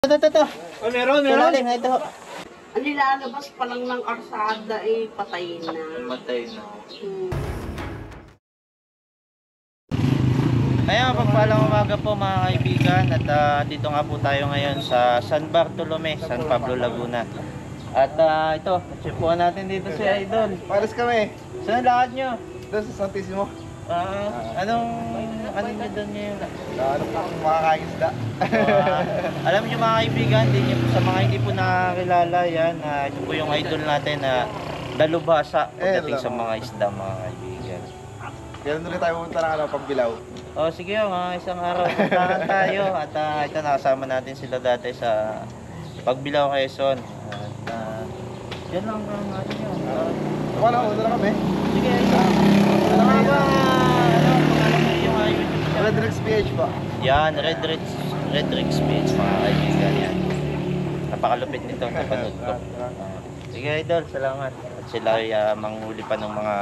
Ito. Oh, meron. Sulalim na ito. Ang nilalabas pa lang ng karsada patay na. Matay na. Ayan, pagpalang umaga po mga kaibigan. At dito nga po tayo ngayon sa San Bartolome, San Pablo, Laguna. At ito, chepuan natin dito si Idol. Pares kami. Saan lakad nyo? Doon sa Santissimo. Anong nyo doon ngayon? Ano pa kung makakain isda? Alam nyo mga kaibigan, sa mga hindi po nakakilala yan, ito po yung idol natin na dalubhasa pagdating sa mga isda mga kaibigan. Kailan rin tayo pumunta ng Pambilao? Sige mga isang araw puntahan tayo at ito nakasama natin sila dati sa Pagbilao, Quezon. At yan lang ang atin yun. Wala, una na kami. Sige, ano nga ba yung YouTube channel? Red Rex PH pa. Yan, Red Rex PH mga kaibigan yan. Napakalupit nito, napanood ko. Sige idol, salamat. At sila ay manghuli pa ng mga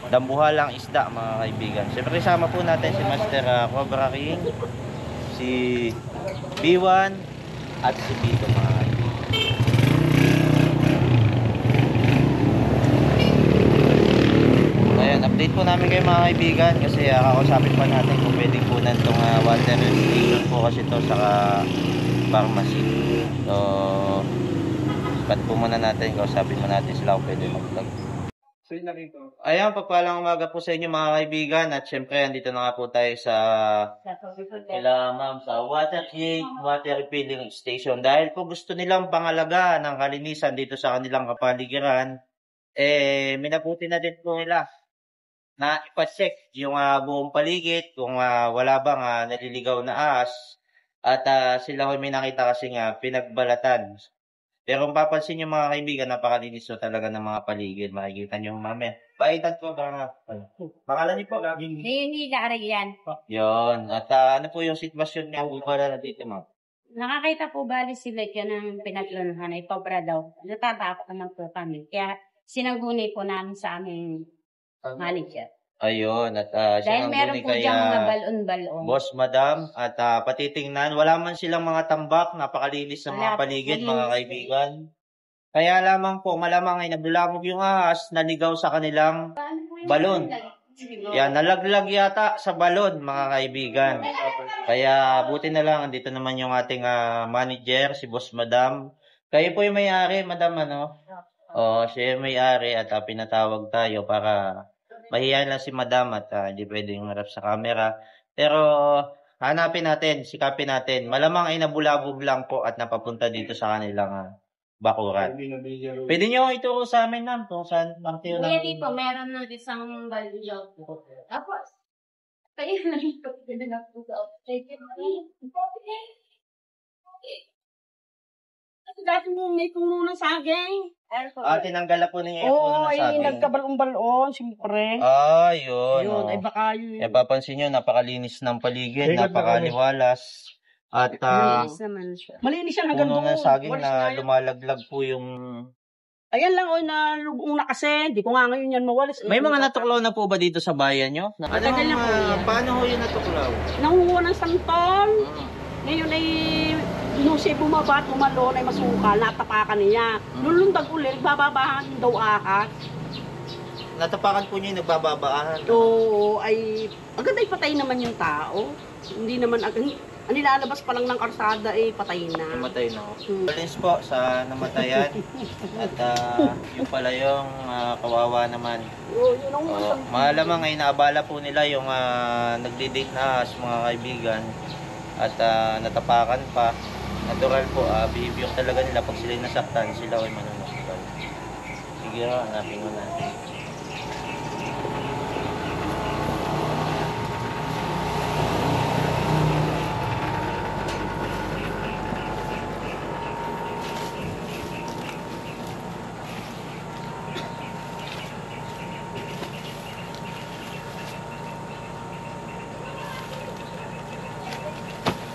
dambuhalang isda mga kaibigan. Siyempre kasama po natin si Master Cobra King, si B1 at si Bito mga kaibigan. Ayan, update po namin kayo mga kaibigan kasi kakausapin pa natin kung pwedeng kunan itong water station po kasi ito saka pharmacy. So cut po muna natin, kausapin mo natin sila kung pwede mag-vlog. Ayan, pagpalang umaga po sa inyo mga kaibigan at syempre andito na nga po tayo sa ma'am sa water refilling station dahil po gusto nilang pangalaga ng kalinisan dito sa kanilang kapaligiran. Minabuti na din po nila na ipacheck yung buong paligid kung wala bang naliligaw na ahas at sila may nakita kasi pinagbalatan. Pero kung papansin nyo mga kaibigan, napakalinis na talaga ng mga paligid. Makikita nyo mami. Paitan ko ba? Pangalan niyo po? Hindi yan. Yun. At ano po yung sitwasyon niya para dito ma'am? Nakakita po bali sila yan ng pinaglunuhan ay pabra daw. Natatakot naman po kami. Kaya sinagunay po namin sa aming manager. Ayun. At dahil meron po diyang mga balon-balon. Boss Madam. At patitingnan. Wala man silang mga tambak. Napakalinis ng mga paligid mga kaibigan. Kaya lamang po malamang ay nabulabog yung ahas naligaw sa kanilang balon. Yan, nalaglag yata sa balon mga kaibigan. Kaya buti na lang andito naman yung ating manager, si Boss Madam. Kayo po yung may-ari, Madam, ano? Siya yung may-ari at pinatawag tayo para mahihayin lang si Madam at hindi pwedeng harap sa camera. Pero hanapin natin, sikapin natin. Malamang ay nabulabog lang po at napapunta dito sa kanilang bakuran. Pwede nyo ituro sa amin, ma'am, kung saan partiyo lang. Pwede po, meron ng isang balon. Tapos, kaya na rin po, pwede na po sa outside. Dati mo may puno ng saging. Tinanggal na po ninyo yung puno ng saging. nagkabalon-balon, siyempre. Yun. Yun, ay baka yun. Papansin nyo, napakalinis ng paligid, napakaliwalas. At Malinis naman siya. Malinis siya hanggang puno doon. ng saging na lumalaglag po yung... Ayan lang, na lugong na kasi. Di ko nga ngayon yan mawalis. May mga natuklaw na po ba dito sa bayan nyo? Matagal na po yan. Paano ho yung natuklaw? Nangunguha ng santol. Ngayon ay nung siya bumaba at umalon ay masukal, natapakan niya. Lulundag ulit, bababahan daw ahas. Natapakan po niya yung nagbababaan. Oo, ay agad ay patay naman yung tao. Hindi naman agad. Ang nilalabas pa lang ng karsada patay na. Namatay na. Balins po sa namatayan. At yung pala yung kawawa naman. Yun ang Malamang ay naabala po nila yung nagdi-date na ahas mga kaibigan. At natapakan pa. Natural po, behavior talaga nila. Pag sila nasaktan, sila ay manunoktan. Sige nga, hanapin mo natin.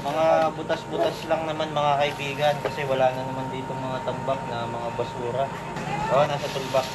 Mga butas-butas lang naman mga kaibigan kasi wala na naman dito mga tambak na mga basura. Nasa tulbak.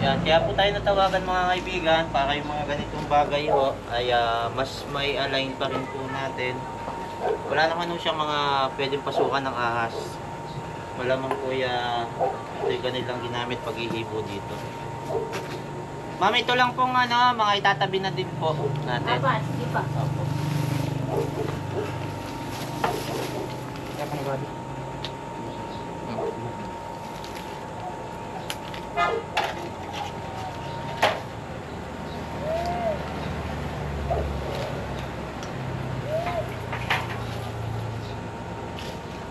Yan, kaya po tayo natawagan mga kaibigan para yung mga ganitong bagay ho ay mas may align pa rin po natin. Wala naman ho siyang mga pwedeng pasukan ng ahas. Malamang po ito yung kanilang ginamit pag-ihibo dito. Ma'am, ito lang pong mga itatabi na din po natin. Aba, sige pa. Opo.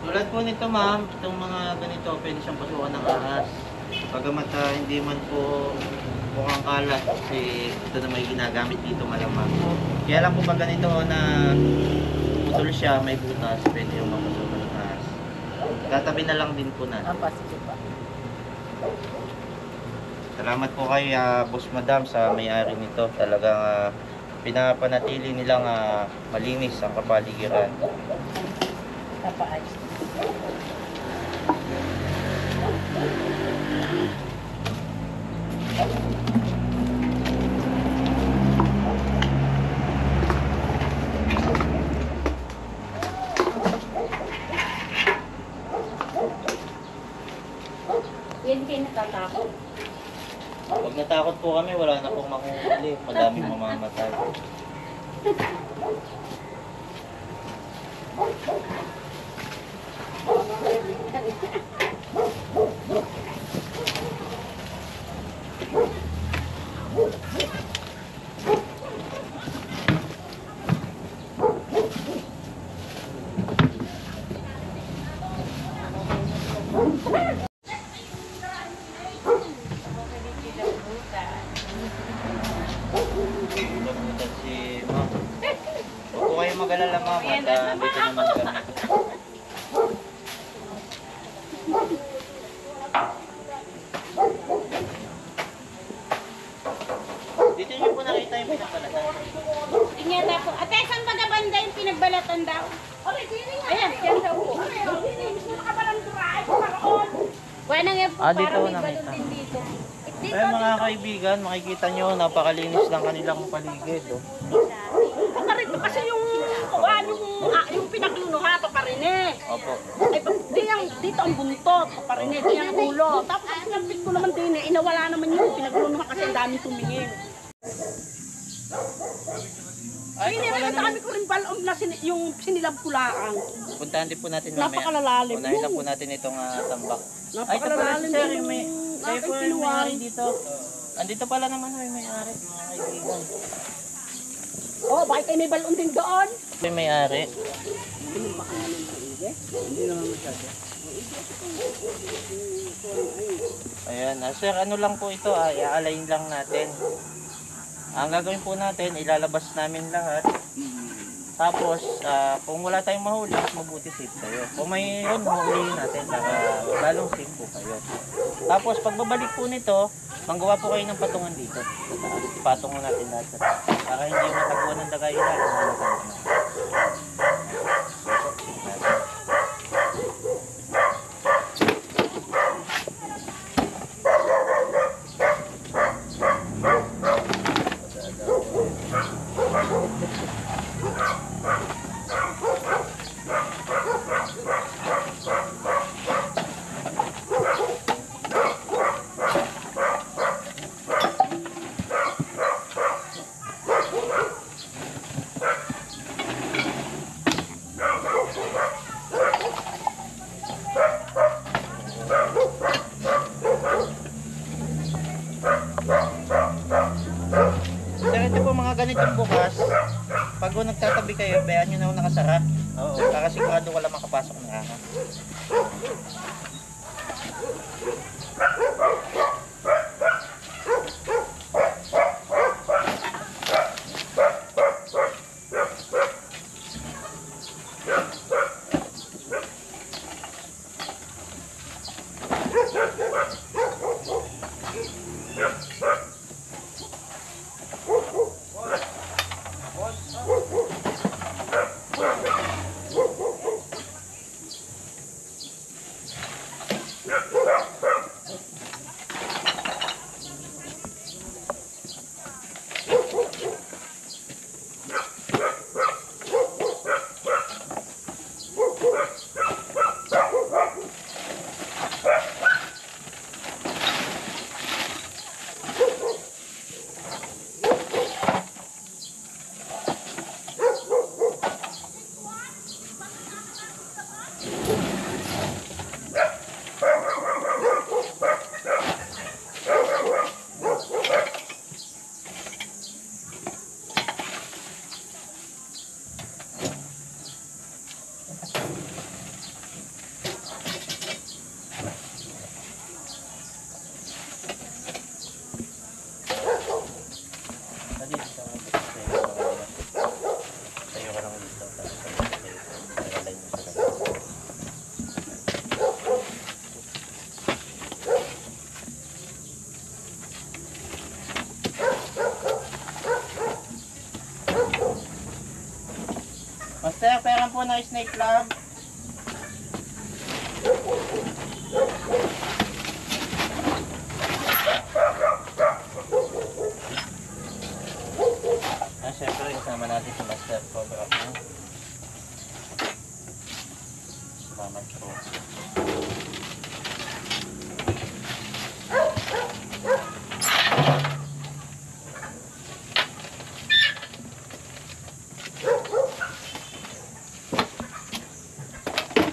Tulad po nito ma'am, itong mga ganito, pwede siyang pasukan ng ahas. Pagamat hindi man po mukhang kalat kasi ito na may ginagamit dito malamang. Kaya lang po pag ganito na putol siya, may butas, pwede yung mapasukan ng ahas. Tatabi na lang din po natin. Aba, sige pa. Salamat po kay Boss Madam sa may-ari nito. Talagang pinapanatili nilang malinis ang kapaligiran. Papaayos. Yan kayo natatakot. Pag natakot po kami, wala na pong makuhuli. Madaming mamamatay. Nabutan si Ma'am. Huwag po kayo mag-alala ma'am at dito naman kami. Dito niyo po nakita yung pinapalatan. Tingnan na po. Ate, saan ba na banda yung pinagbalatan daw? Ayan, yan daw po. Wala nga po, Dito parang may nakita. balon din dito. Ay mga kaibigan, makikita nyo napakalinis ng kanilang paligid. Oh. Paparito kasi yung pinaglunuha, paparine. Opo. Ay, dito ang buntot, paparine, di ang ulo. Tapos ang sinampit ko naman din, inawala naman yung pinaglunuha kasi ang daming tumingin. Ay, dami ko rin balon na yung sinilab kulaan. Puntahan din po natin mamaya. Napakalalalim. Unahin lang po natin itong tambak. Ay, ito pala si Napakalalalim Sir, yung may kayo po yung pinuwang. may-ari dito. Andito pala naman yung may-ari, mga kaibigan. Oh, bakit kayo may balon din doon? May may-ari. Ayan, sir, ano lang po ito, i-align lang natin. Ang gagawin po natin, ilalabas namin lahat. Tapos, kung wala tayong mahuli, mas mabuti safe tayo. Kung mayroon, mahulihin natin para lalong safe po kayo. Tapos, pagbabalik po nito, manggawa po kayo ng patungan dito. Sa taas. Ipatong mo natin lahat sa taas. Para hindi mataguan ng daga ilalim. Sir, ito po mga ganitong bukas. Pag nagtatabi kayo, bayaan nyo na nakasara. Oo. Para sigurado wala makapasok ng ahas. Master, pera po ng snake club. Siyempre, kasama natin si Master Cobra po. Salamat po.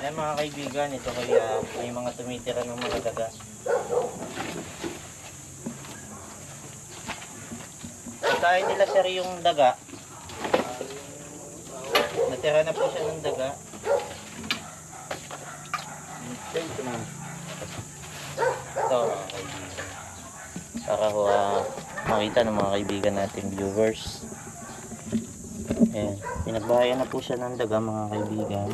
Ayan mga kaibigan, ito kaya may mga tumitira ng mga daga. Kain nila sir yung daga. Natira na po siya ng daga. Ito mga kaibigan. Para ho makita ng mga kaibigan nating viewers. Ayan. Pinagbahayan na po siya ng daga mga kaibigan.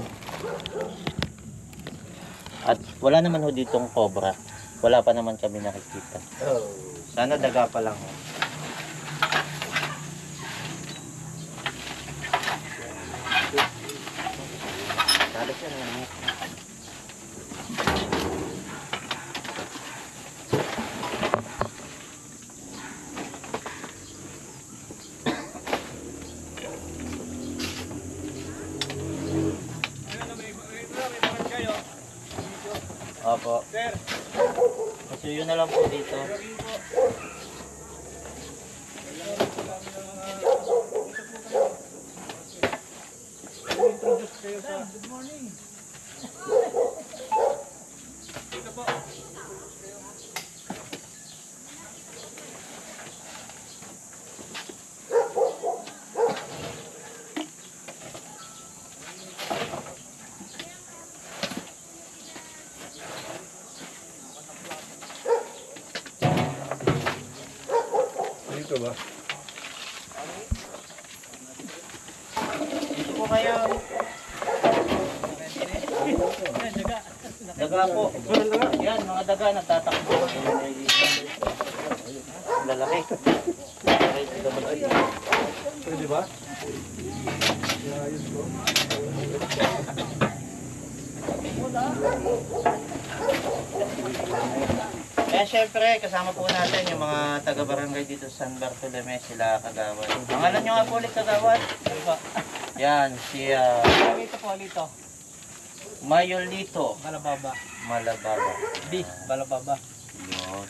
At wala naman ho ditong cobra. Wala pa naman kami nakikita. Sana daga pa lang ho. Salit siya naman. Opo. Kasi yun na lang po dito. Good morning. Dito po. Dito ba? Dito po kayo. Daga po. Yan, mga daga nagtatakbo. Lalaki. Pwede ba? Kaya syempre, kasama po natin yung mga taga-barangay dito sa San Bartolome, sila Kagawad. Pangalan nyo nga po ulit, Kagawad? Yan, si Dito po, dito. Mayolito Balababa. Malababa. B. Balababa. Yun.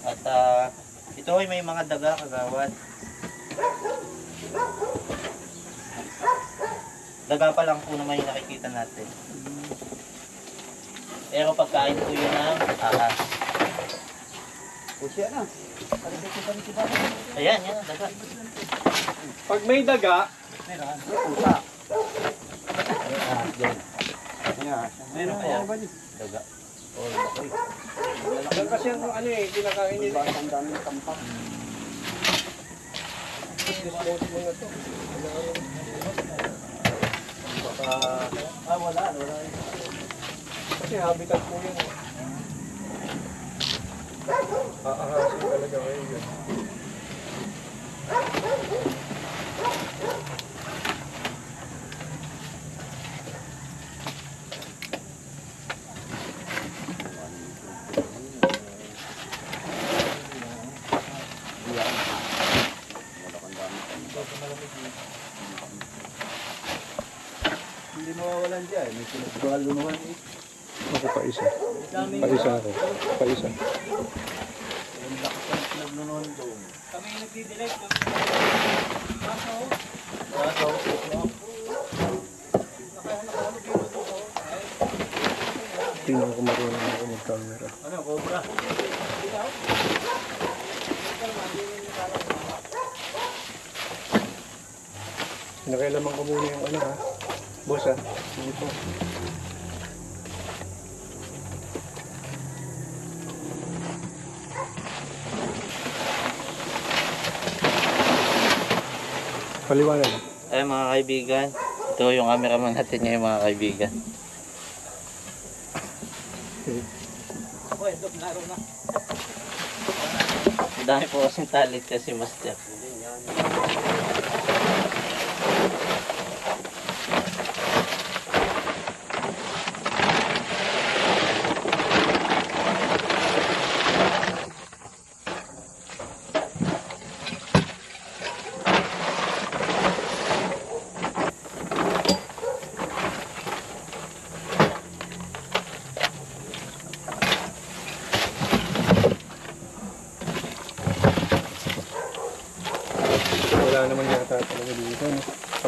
At ito ay may mga daga, Kagawad. Daga pa lang po naman yung nakikita natin. Pero pagkain po yun ng ahas. Pusya na. Ayan, yan ang daga. Pag may daga, Pusa. Meron pa yan. Daga. yan kasi yung ano eh, kinakain nila. Ang daming tampak. Wala. Kasi habitat po yun. Aahasin talaga kayo yun. Hindi mawawalan dyan. May pinagbuhalo naman eh. Ako pa isa. Pa-isa ako. Pa-isa. Ang lakas ng pinagnunuhan doon. Kami nagdidirect. Tingnan ko marunong ako mag-camera. Ano, cobra? Nakailaman ko muna yung ano ha. Boss ha. Sige po. Paliwanag na. Ay mga kaibigan, ito yung cameraman natin ngayon mga kaibigan. Dami po kasing talit kasi Master.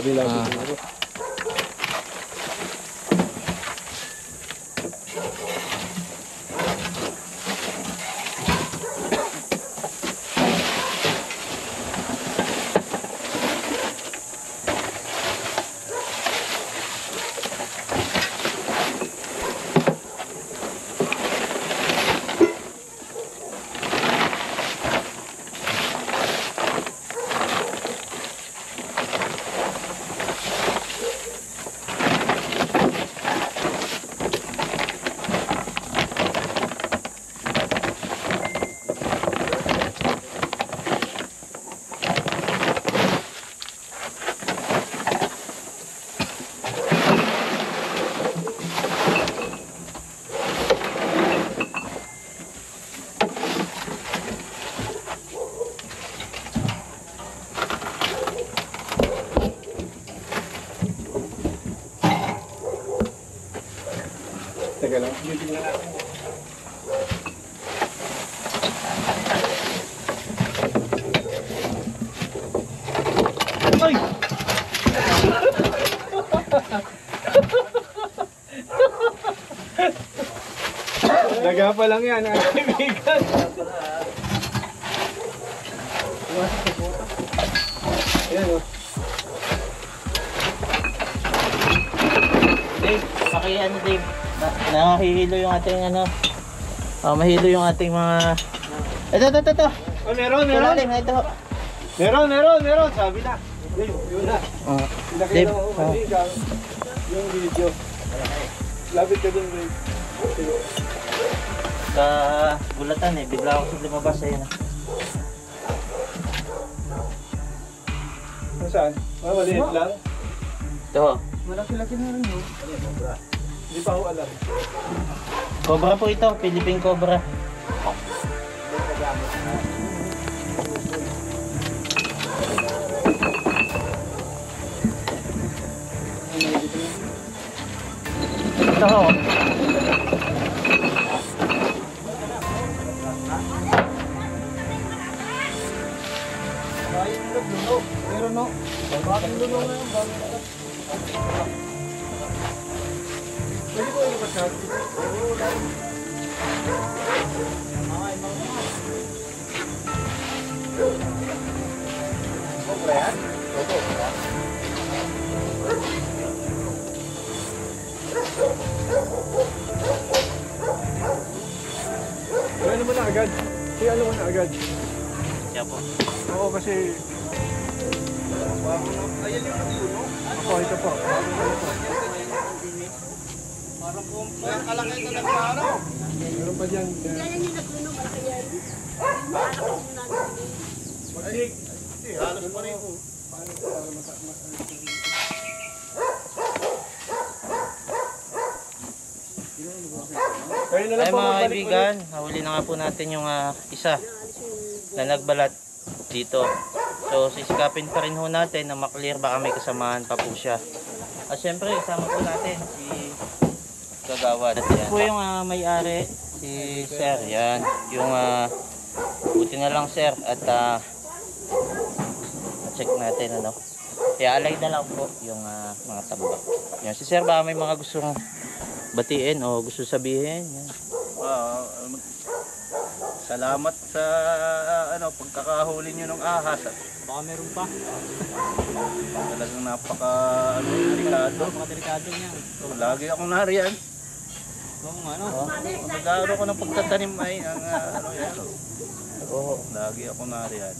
kabila siguro. Teka lang. Titignan natin. Ay! Daga pa lang yan, ang kaibigan. Ayan o. Dave, ano Dave? Nakahihilo yung ating ano. Mahilo yung ating mga... Ito. Oh, meron. Lalim na ito. Meron. Sabi na. Yun na. Dave, Pinakita mo yung video. Lapit ka dun, Dave. sa gulatan bigla ako sa lumabas ayun. Saan? Maliit lang. Ito. Malaki-laki na rin yun. Hindi pa ako alam. Cobra po ito, Philippine Cobra. Ito ho. Meron no? Bakit lulo na yung bago na? Pwede ko yung pasat. Cobra yan? Cobra. Ano mo na agad? Kaya alam mo na agad. Kaya po. Oo, kasi... Ayan yung nagluno. Ako, ito po. Parang kung kalaki ito ng araw. Meron pa dyan. Yan yung nagluno, malaki yan. Halos pa rin. Paano ito para mataas? Kayo na lang Ay po mga magbalik kaibigan, nahuli na nga po natin yung isa na nagbalat dito. So sisikapin pa rin ho natin na maklear, baka may kasamahan pa po siya. At syempre isama po natin si Kagawad. Yan po yung may-ari, si Sir. Yan, yung buti na lang Sir at check natin ano. Kaya alay na lang po yung mga tambak. Yan, si Sir baka may mga gustong batiin o gusto sabihin. Yan. Salamat sa pagkakahuli niyo ng ahas. Baka meron pa. Talagang delikado niya. So, lagi akong nariyan. Nag-aaro ko ng pagtatanim ay ang yan. Oo. Lagi akong nariyan.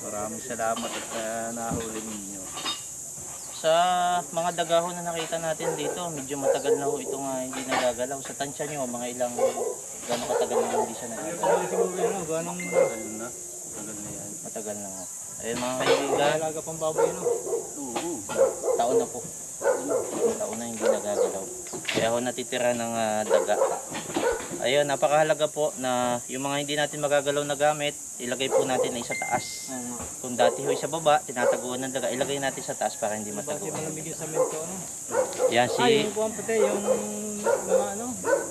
Maraming salamat at nahuli ninyo. Sa mga dagahon na nakita natin dito, medyo matagal na ho itong hindi nagagalaw. Sa tansya nyo, mga ilang gano'ng katagal na hindi siya nagagalaw. Matagal na yan. Matagal na ho. Ayun mga kaibigan, Alaga pang baboy Oo. taon na po. Taon na hindi nagagalaw. Kaya ho natitira ng daga. Ayun, napakahalaga po na yung mga hindi natin magagalaw na gamit, ilagay po natin na sa taas. Kung dati ho sa baba, tinataguan ng daga, ilagay natin sa taas para hindi mataguan. Malamig yung samento, Yan si... yung buwan pati, yung mga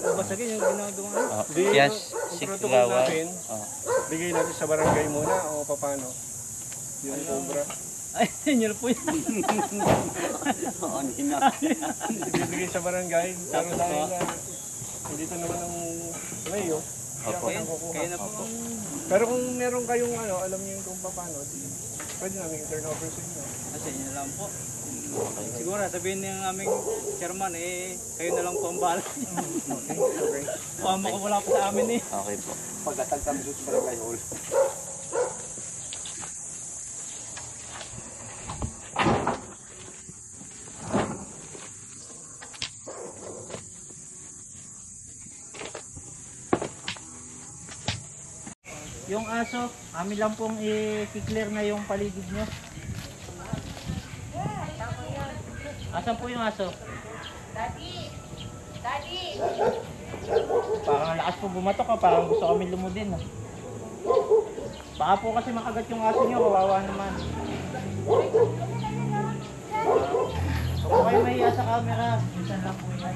babasagin, yung ginagawa. yan si protocol Kagawad. natin. Oh. Bigay natin sa barangay muna o paano? Yung cobra. Ay, inyo na po yan. Ibibigay sa barangay. Pero dahil na, dito naman ang mayo. Opo. Kaya na po. Pero kung meron kayong alam niyo kung paano, pwede namin turn over sa inyo. Kasi inyo na lang po. Siguro sabihin ng aming chairman, kayo na lang po ang bahala. Okay. Pama ko wala po sa amin eh. Okay po. Pagkatag kami doon sa barangay hall. Yung aso, amin lang pong i-clear na yung paligid nyo. Asan po yung aso? Daddy! Parang ang lakas po bumatok ha, parang gusto kami lumudin ha. Baka po kasi makagat yung aso nyo, kawawa naman. Huwag po kayo mahiya sa camera, minsan lang po yan.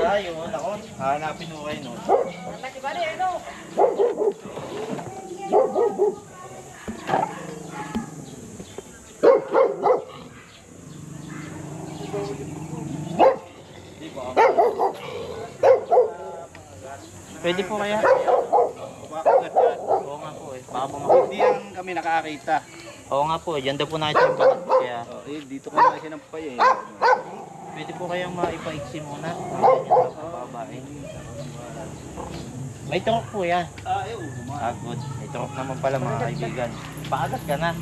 Ayun, ako, hanapin mo kayo nun. Pwede po kaya? Oo nga po eh. Baka bumakit. Hindi yan kami nakakita. Oo nga po, dyan daw po nakita yung bakat. Kaya Dito ka na sinampay eh. pwede po kayang maipaiksi muna. Ayan yung bababae. May turok po yan. Ah, good. May turok naman pala mga kaibigan. Paagat ka na.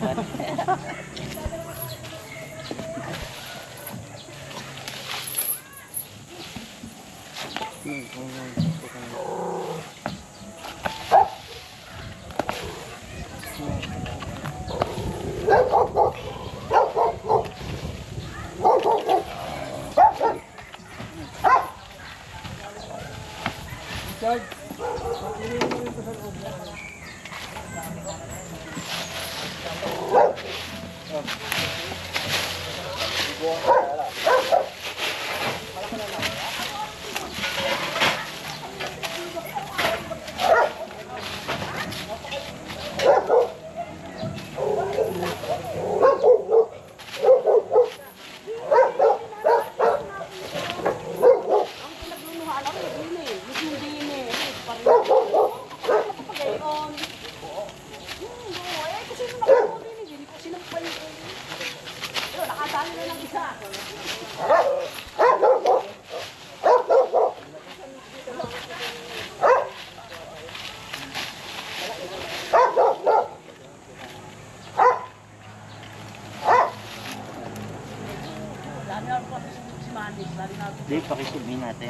Hindi, pakisubi natin.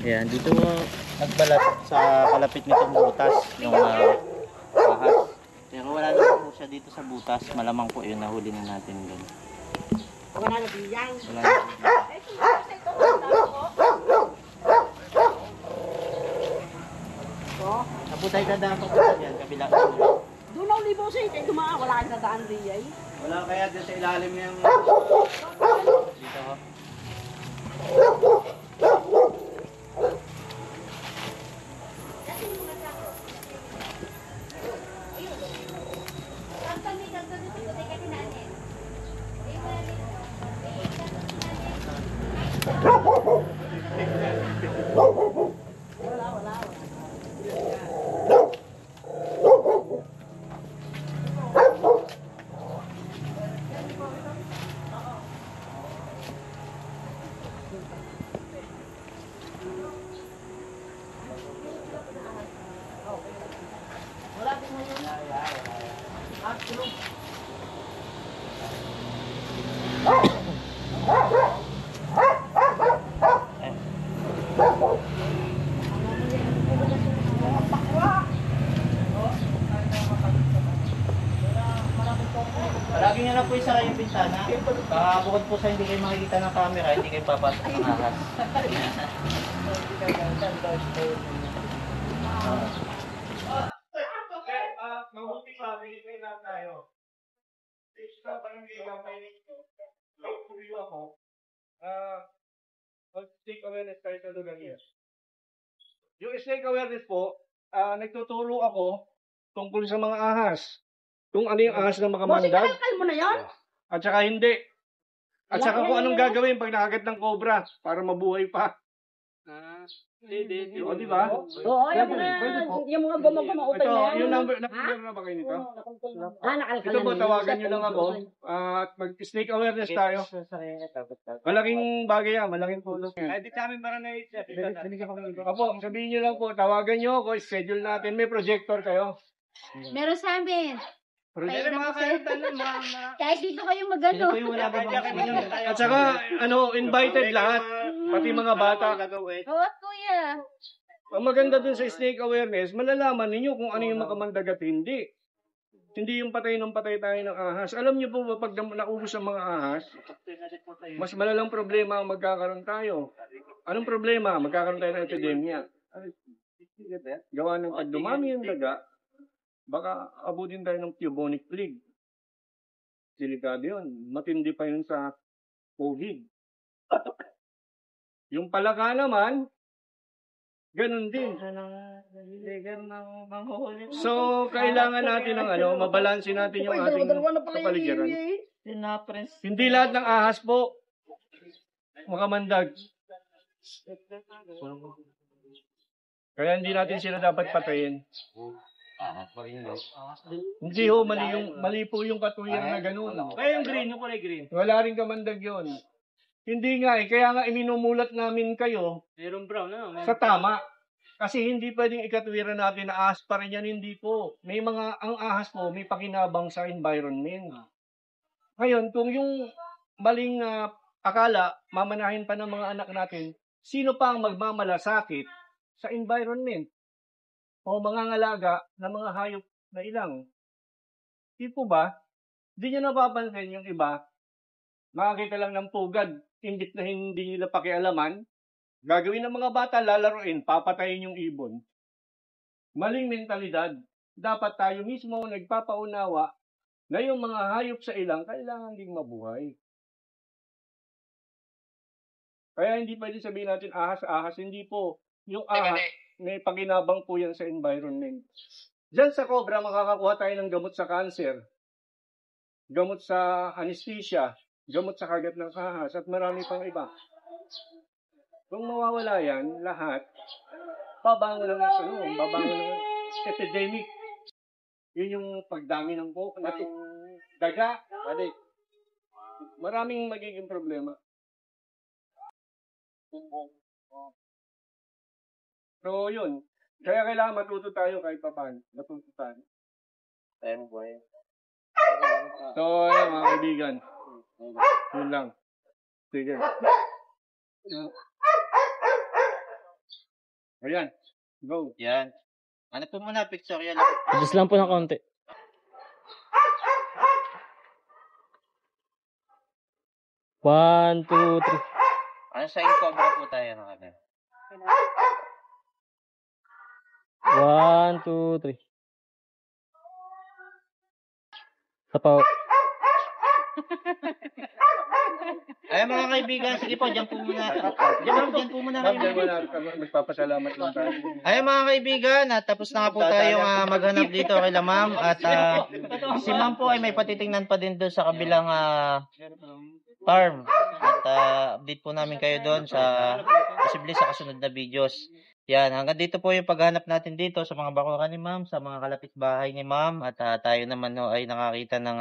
Ayan, dito nagbalat sa kalapit nitong butas yung ahas. Pero wala naman po siya dito sa butas. Malamang po yun, nahuli na natin doon. Wala na biyang. Wala na. Tapos tayo dadaan pa po dyan, kabila. Doon ako libo sa ito, dumaan, wala kang dadaan diyan. Wala kaya dyan sa ilalim yung... Dito ho. Palagi nyo lang po isa kayong bintana. Bukod po sa hindi kayo makikita ng camera, hindi kayo papasok ng ahas. Mabuti pa, binigay na tayo. Extra pa yung ligaw, may ako. Snake awareness tayo sa lugar niya. Yung snake awareness po, nagtuturo ako tungkol sa mga ahas. Kung ano yung ahas na Bossing, makamandag, kalkal mo na yan. at saka hindi. At Wala saka ka kung na anong yan. gagawin pag nakagat ng cobra para mabuhay pa. O, di ba? Oo, yung mga gumagamautay Ito, na yan. yung number na ba kayo nito? Nakalkal Ito po, na. tawagan nyo lang ako. At mag-snake awareness tayo. Malaking bagay yan, malaking tulong yan. Di sa amin barangay, sir. Apo, sabihin nyo lang po, tawagan nyo ako, schedule natin. May projector kayo. Meron sa amin. Projector. Kaya naman sir. Kahit dito kayo magano. At saka, invited lahat. Pati mga bata. Oo, kuya. Ang maganda dun sa snake awareness, malalaman ninyo kung ano yung makamandag at hindi. Hindi yung patay ng patay tayo ng ahas. Alam niyo po ba, pag naubos ang mga ahas, mas malalang problema ang magkakaroon tayo. Anong problema? Magkakaroon tayo ng epidemya. Gawa ng pag dumami yung daga, baka abutin tayo ng bubonic plague. Delikado yun. Matindi pa yun sa COVID. Yung palaka naman, ganun din. So, kailangan natin ng mabalansin natin yung ating kapaligiran. Hindi lahat ng ahas po makamandag. Kaya hindi natin sila dapat patayin. Hindi ho, mali po yung katuwiran na gano'n. Kaya yung green, yung kulay green. Wala rin kamandag yun. Hindi nga kaya nga iminumulat namin kayo Mayroong brown, ano? sa tama. Kasi hindi pwedeng ikatwiran natin na ahas pa rin yan, hindi po. Ang ahas po, may pakinabang sa environment. Ngayon, kung yung maling akala, mamanahin pa ng mga anak natin, sino pa ang magmamalasakit sa environment? O mangangalaga ng mga hayop na ilang? Di po ba? Di nyo napapansin yung iba, makakita lang ng pugad, imbit na hindi nila pakialaman, gagawin ng mga bata, lalaruin, papatayin yung ibon. Maling mentalidad. Dapat tayo mismo nagpapaunawa na yung mga hayop sa ilang kailangan ding mabuhay. Kaya hindi pwede sabihin natin ahas, hindi po. Yung ahas, may pakinabang po yan sa environment. Diyan sa cobra, makakakuha tayo ng gamot sa cancer, gamot sa anesthesia, gamot sa kagat ng ahas, at marami pang iba. Kung mawawala yan, lahat, babangon lang ng epidemic. Yun yung pagdami ng daga. Maraming magiging problema. So, yun. Kaya kailangan matuto tayo kahit papan. Matuto tayo. So, ayan mga kaibigan. Yun lang. Sige. Ayan. Go. Yan. Ano po muna, picture yan. Adjust lang po ng konti. One, two, three. Ano sa cobra po tayo? One, two, three. Sapaw. Ay, mga kaibigan, sige po, dyan po muna. Dyan po muna Ma'am, kayo. magpapasalamat lang tayo. Ay, mga kaibigan, tapos na nga po tayong maghanap dito kay ma'am. At si ma'am po ay may patitingnan pa din doon sa kabilang farm. At update po namin kayo doon sa posible sa kasunod na videos. Yan, hanggang dito po yung paghanap natin dito sa mga bakuran ni ma'am, sa mga kalapit bahay ni ma'am. At tayo naman ay nakakita ng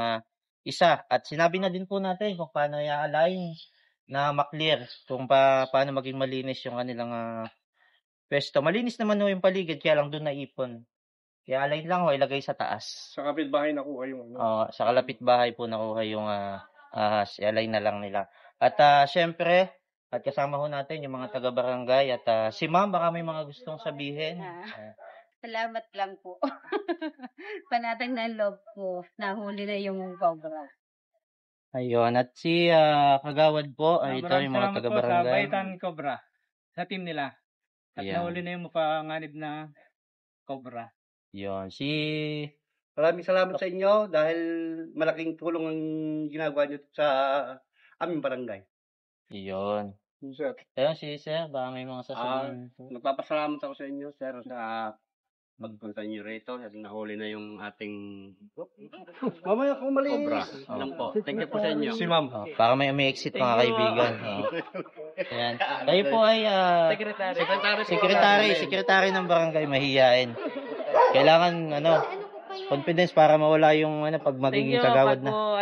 isa. At sinabi na din po natin kung paano i-align na maklear, kung paano maging malinis yung kanilang pwesto. Malinis naman yung paligid, kaya lang doon naipon. Kaya align lang ilagay sa taas. Sa kapitbahay nakuha yung Sa kalapit bahay po nakuha yung ahas. I-align na lang nila. At syempre, at kasama ho natin yung mga taga-barangay. At si ma'am, baka may mga gustong sabihin. Salamat lang po. Panatag na loob ko. Nahuli na yung cobra. Ayun. At si Kagawad po, ay ito yung mga Sa taga-barangay. Baitan Cobra. Sa team nila. At Ayan. nahuli na yung mapanganib na cobra. Yun. Maraming salamat sa inyo dahil malaking tulong ang ginagawa niyo sa aming barangay. Iyon. Sir. Ayun si Sir, baka may mga sasabihin. Magpapasalamat ako sa inyo, sir, sa pagpunta niyo rito. Kasi nahuli na yung ating Mamaya kung mali. cobra. Alam po. Thank you po sa inyo. Si ma'am. Oh, para may umi-exit mga kaibigan. Oh. Ayan. Kayo po ay sekretary ng barangay, mahiyain. Kailangan confidence para mawala yung pag magiging kagawad na. Po,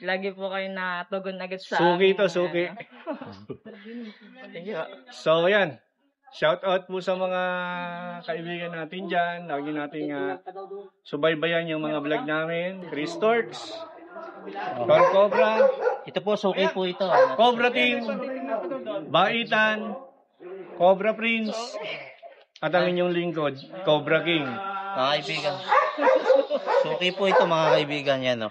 lagi po kayo natugon agad sa Suki to, suki. So, ayan. Shout out po sa mga kaibigan natin dyan. Lagi nating subaybayan yung mga vlog namin. Chris Torks, Tor Cobra, Ito po, suki po ito. Cobra Team, Baitan, Cobra Prince, at ang inyong lingkod, Cobra King. Mga kaibigan. Suki po ito mga kaibigan yan.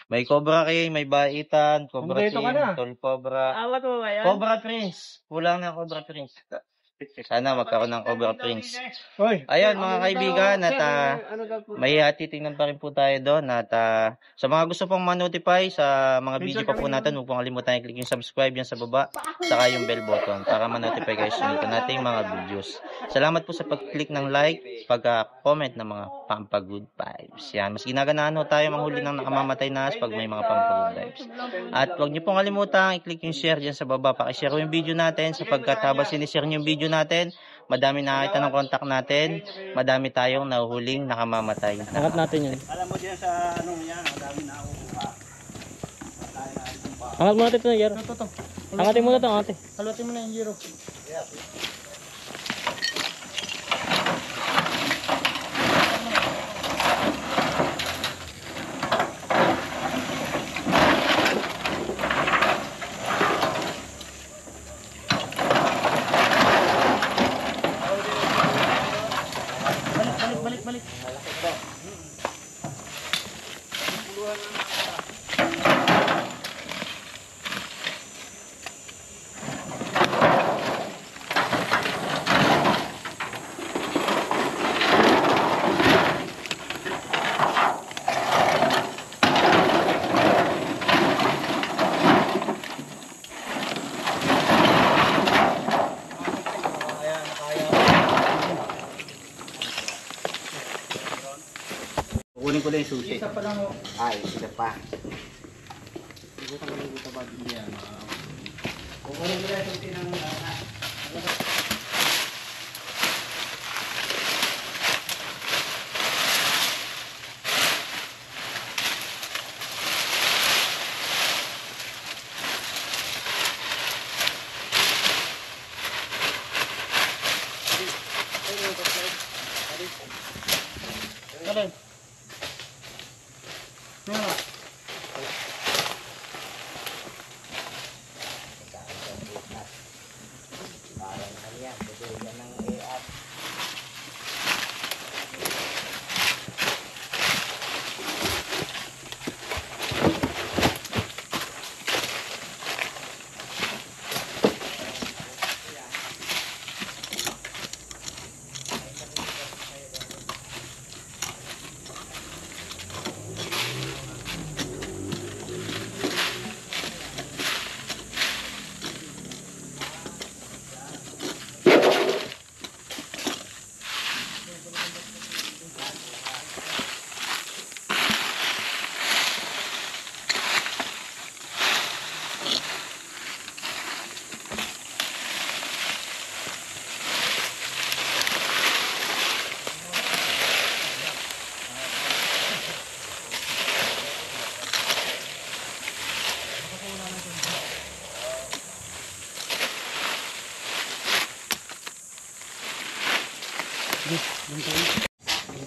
May Cobra King, may Baitan, Cobra Kumpleto ka Team, na. Tol Cobra. Awat mo ba yan? Cobra Prince. Kulang na Cobra Prince. Sana magkaroon ng Cobra Prince. Hoy, Ayan mga kaibigan, at may titingnan pa rin po tayo doon. At sa mga gusto pong ma-notify sa mga video pa po natin, huwag pong kalimutan i-click yung subscribe yan sa baba, saka yung bell button para ma-notify kayo sa natin mga videos. Salamat po sa pag-click ng like, pag-comment ng mga pampagood vibes. Yan, mas ginaganaan ho tayo manghuli ng nakamamatay na as pag may mga pampagood vibes. At huwag niyo pong kalimutan i-click yung share dyan sa baba, pakishare yung video natin sapagkat habang sinishare niyo yung video natin, madami nakakita ng contact natin, madami tayong nahuhuling nakamamatay. Angat natin yan. Alam mo diyan sa yan, madami na ako. Angat mo natin ito, Jero. Angatin mo na ito, ate. Halutin mo na yung Jero. Kukunin ko lang yung susi. Ay, isa pa. Kukunin ko lang yung susi ng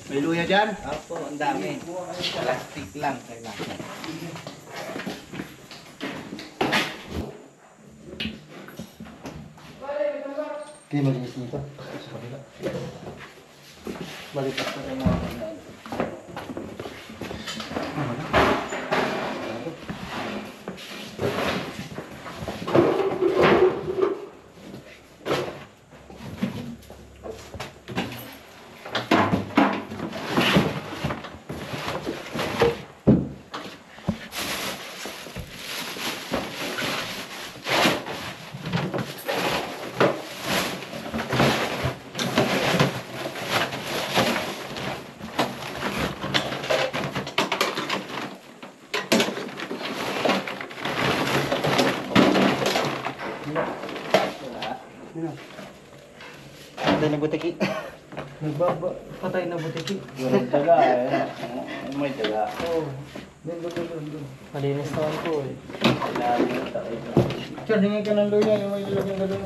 May luya dyan? Opo, ang dami. Plastic lang kailangan. Hindi malinis nito. Sa kabila. Balikat ko yung mga kandaan. patay na butiki. Patay na butiki. Yung daga eh. May daga. Oo. Doon. Malinis naman po eh. Sir, hingin ka ng luya. Yung may lalagyan ka doon.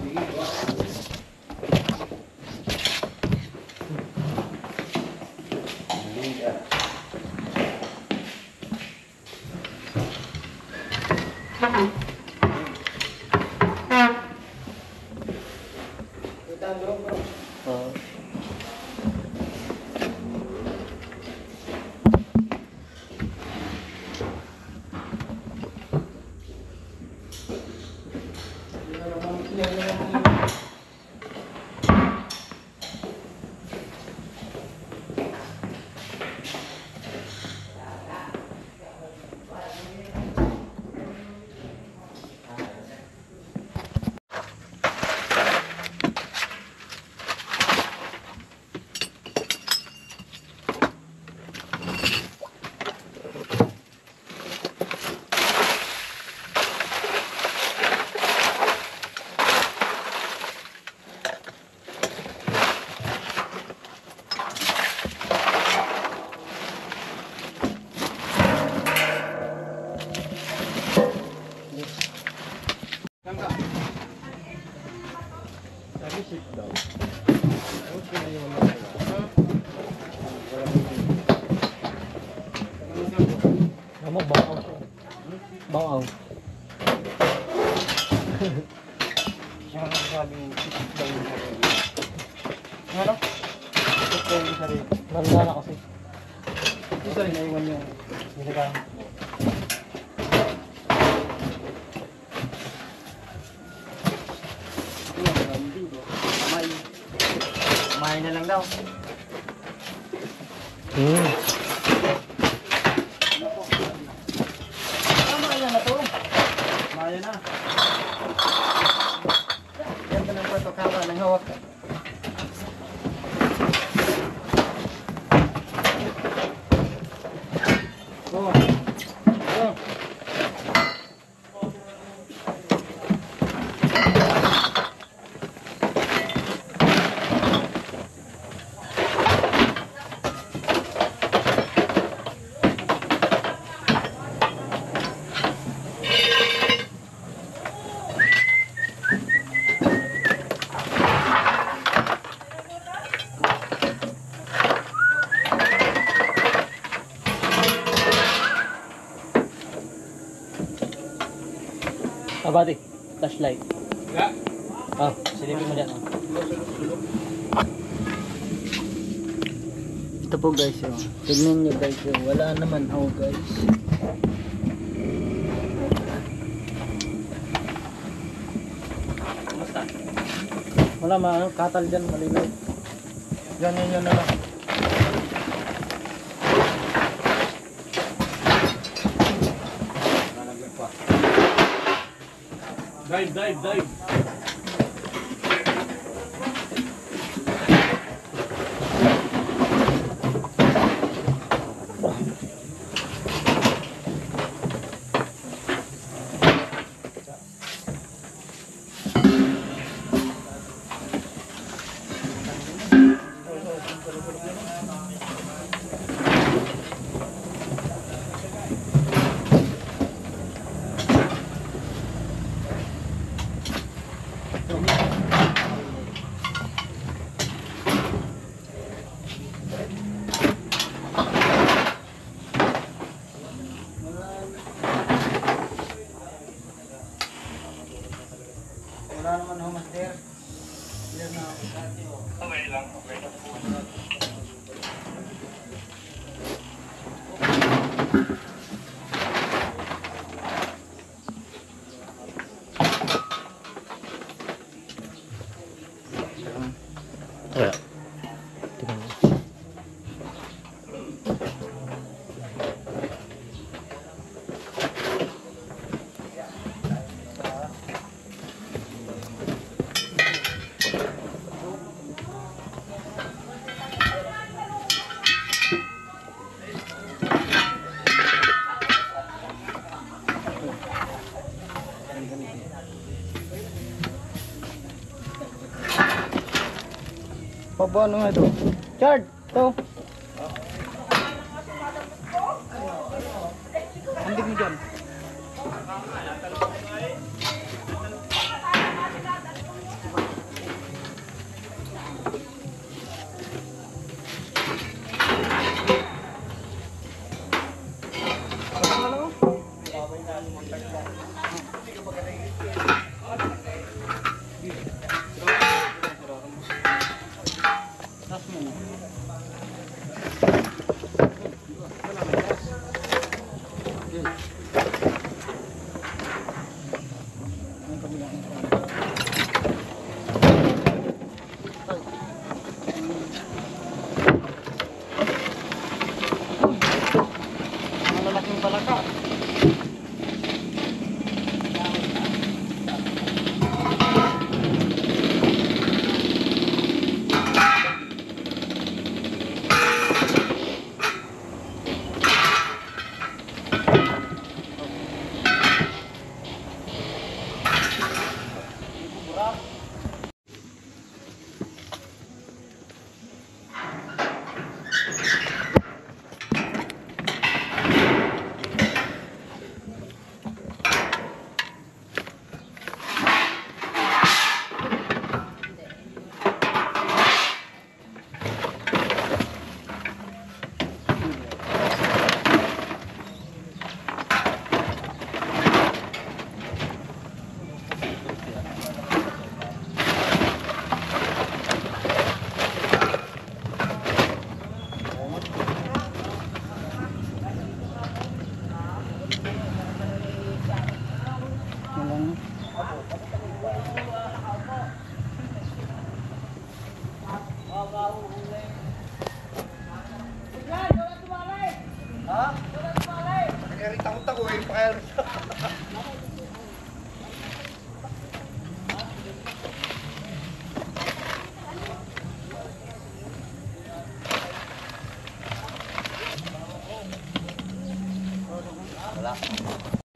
Bangaw. Siya ang sabing sit down. Ano? Ito yung sarili. Nanda na kasi. Ito rin naiwan yung Hindi ka. Kumain na lang daw. Kumain na. yan ka ng protokala ng hawak. Abati, flashlight. Ah, silipin mo dyan. Ito po guys, oh. Tignan nyo guys, oh. Wala naman guys. Wala katal dyan, malinaw. Yan na lang. Dive. Wala naman ho, master. Yan na. Okay lang. Kaya. Paano nga ito? Chard! Ito! Andig mo dyan. Malalaking palaka.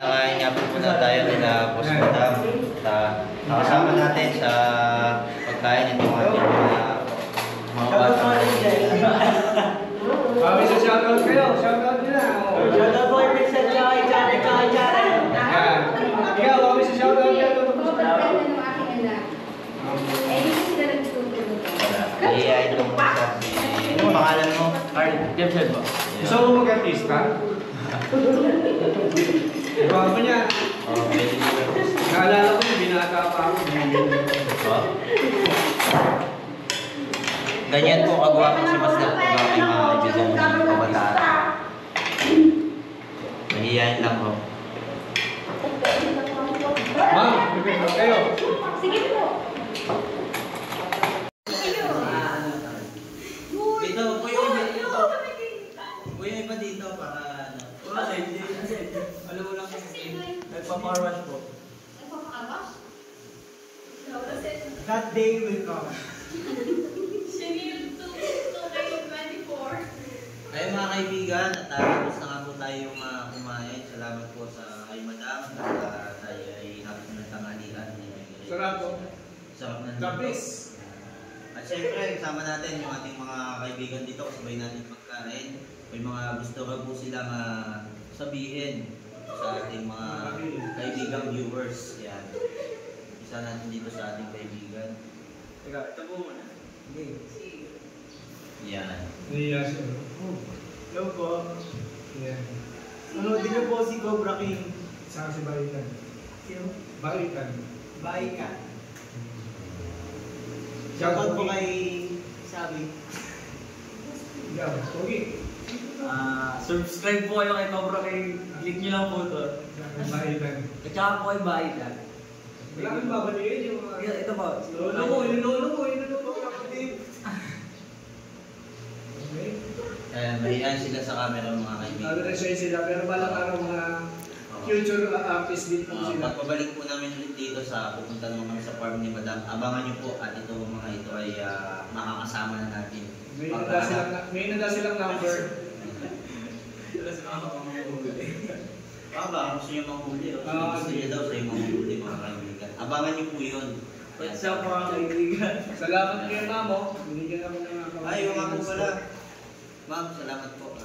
Nakain nga po muna tayo nila Boss Madam. Nakasama natin sa pagkain itong ating mga bata. Kami sa shoutout kayo. Shoutout nila. Shoutout po kay Pixel, tsaka kay Jaren. Ikaw, kami sa shoutout kayo. Iyain itong sa Anong pangalan mo? Carl, Jebsel po. Gusto mo mag-artista? Iba mo niya. Oh, pwede mo. Naalala ko yung binata pa ako. Ganyan po kagwapo si Master pag aking mga kaibigan ng kabataan. Mahihayin lang po. Ma'am, bibigyan kayo. Dito, po yung iba. Po yung iba dito para Alam mo lang kasi nagpaparwash po. That day will come. Ayun mga kaibigan, at tapos na nga po tayong kumain. Salamat po sa kay Madam at tayo ay hapit na tanghalian. Sarap po. Sarap na Tapis. At syempre, kasama natin yung ating mga kaibigan dito, kasabay natin pagkain. May mga gusto ka po silang sabihin sa ating mga kaibigang viewers. Yan. Isa natin dito sa ating kaibigan. Teka, ito po muna. Yan. Yes. Hello po. Yeah. Ano, di niyo po si Cobra King. Saan si Balikan? Sino? Balikan. Baikan. Shoutout po kay Sabi. Yeah, okay. Subscribe po kayo kay Cobra King. Click nyo lang po ito. Balikan. At saka po kay Baikan. Wala kang babalikin yung mga... Ito po. Lolo ko, yung lolo ko, kapatid. Okay. Mahihayin sila sa camera mga kaibigan. Nag-resign sila, pero balang araw mga future artist din po sila. Pagpabalik po namin ulit dito sa pupunta naman kami sa farm ni Madam. Abangan nyo po at ito mga ito ay makakasama na natin. May nada silang number. Baka gusto nyo manghuli. Gusto nyo daw sa'yo manghuli mga kaibigan. Abangan nyo po yun. What's up mga kaibigan? Salamat kay Mamo. Binigyan naman ng mga Ay, yung ako pala. Ma'am, salamat po.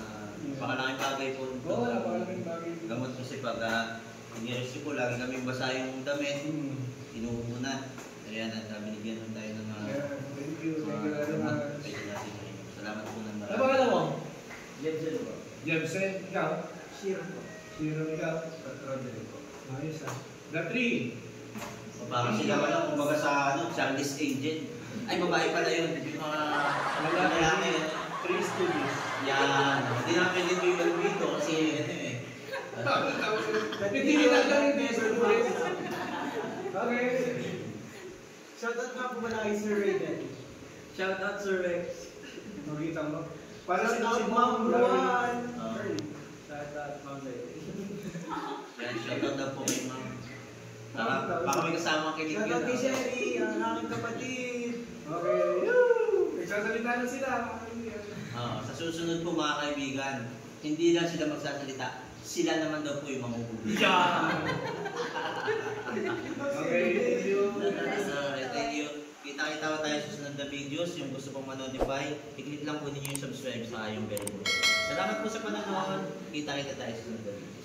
Pakalaking bagay po. Oo, napakalaking bagay. Gamot kasi pag inirisi po, lagi kaming basa yung damit. Inuubo na. Kaya binigyan nun tayo ng Thank you. Thank you very gamot. much. Pwede natin ngayon. Salamat po ng Ano marami. ba mo? Jensen po. Jemsen, ikaw? Shiro po. Sino ikaw? Ayos ah. The three. Parang sila wala kumbaga sa Charlie's Angel. Ay, babae pala yun. Yung mga lalaki. Three studios. Yan. Hindi na pwede ko yung dito kasi ano eh. Hindi nila lang yung best friends. Okay. Shoutout nga po pala kay Sir Raven. Shoutout Sir Rex. Makita mo. Para Shoutout si Ma'am Juan. Shoutout na po kay ma'am. Baka may kasama kinig yun. Shoutout kay Sherry, ang aking kapatid. Okay. Nagsasalita na sila. Sa susunod po mga kaibigan, hindi lang sila magsasalita. Sila naman daw po yung manguhuli. Okay, thank you. Thank you. Kita-kita tayo sa susunod na videos. Yung gusto pong ma-notify, i-click lang po ninyo yung subscribe sa yung bell button. Salamat po sa panonood. Kita-kita tayo sa susunod na video.